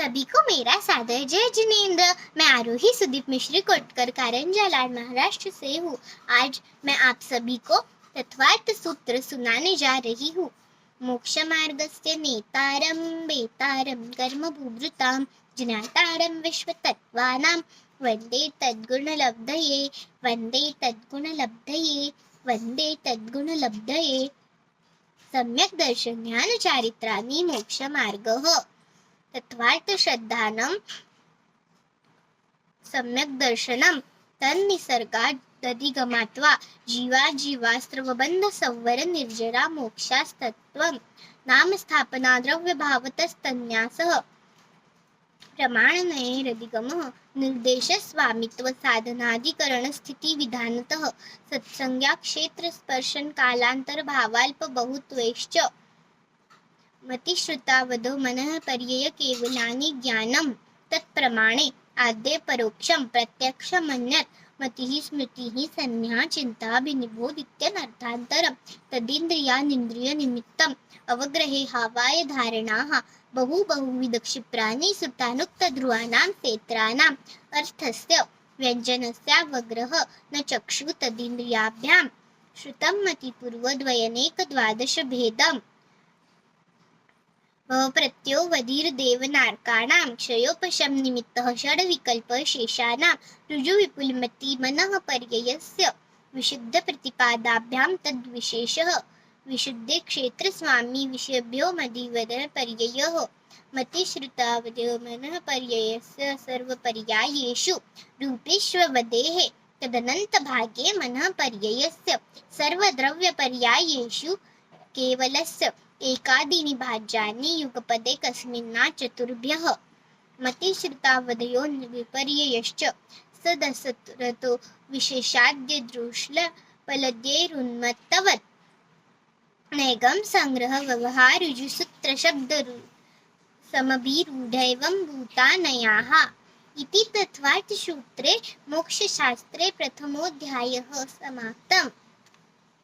सभी को मेरा सादर जय जिनेंद्र। मैं आरोही सुदीप मिश्री कोटकर कारंजा लाड महाराष्ट्र से हूँ। आज मैं आप सभी को तत्वार्थ सूत्र सुनाने जा रही हूँ। मोक्ष मार्गस्य नेतारं बेतारं कर्मभूभृतां ज्ञातारं विश्वतत्त्वानां वन्दे तद्गुणलब्धये वन्दे तद्गुणलब्धये वन्दे तद्गुणलब्धये। सम्यक् दर्शन ज्ञान चारित्राणि मोक्ष मार्गः। तत्वार्थ श्रद्धानं सम्यक् दर्शनं तन्निसर्गादधिगमात्वा जीवास्त्रवबन्ध संवर निर्जरा मोक्षास्तत्त्वं नाम स्थापना द्रव्यभावतस्तन्यासः प्रमाणनयैरधिगमः निर्देश स्वामित्व साधनाधिकरण स्थिति विधानतः सत्संज्ञा क्षेत्र स्पर्शन कालांतर भावाल्प बहुत्वेश्च मतिश्रुतावधो मनः पर्यय केवलानि ज्ञानं तत्प्रमाणे आद्य परोक्षं प्रत्यक्षमन्यत् मतिः स्मृतिः संज्ञा चिन्ताभिनिबोधित्यनर्थान्तरं तदिन्द्रियानिन्द्रियनिमित्तम् अवग्रहे हावाय धारणाः बहुविधक्षिप्राणि सुतानुक्तध्रुवानां क्षेत्राणाम् अर्थस्य व्यञ्जनस्यावग्रह न चक्षु तदिन्द्रियाभ्यां श्रुतं मतिपूर्वद्वयनेक द्वादश भेदम् प्रत्योवधिर्देवनार्काणां क्षयोपशम निमित्तः षड्विकल्पः शेषाणां ऋजुविपुलमति मनः पर्ययस्य विशुद्धप्रतिपादाभ्यां तद्विशेषः विशुद्धे क्षेत्रस्वामी विषयभ्यो मदिवदन पर्ययः मतिश्रुतावधो मनः पर्ययस्य सर्वपर्यायेषु रूपेष्ववदेः तदनन्तभागे मनः पर्ययस्य सर्वद्रव्यपर्यायेषु केवलस्य एकादीनि भाज्यानि युगपदे कस्मिन्ना चतुर्भ्यः मतिश्रुतावधयो विपर्ययश्च सदसतो विशेषाद्यदृश्लफलद्यैरुन्मत्तवत् नैगं संग्रह व्यवहारुजुसूत्रशब्द समभिरूढैवं भूतानयाः इति तत्वार्थसूत्रे मोक्षशास्त्रे प्रथमोऽध्यायः समाप्तम्।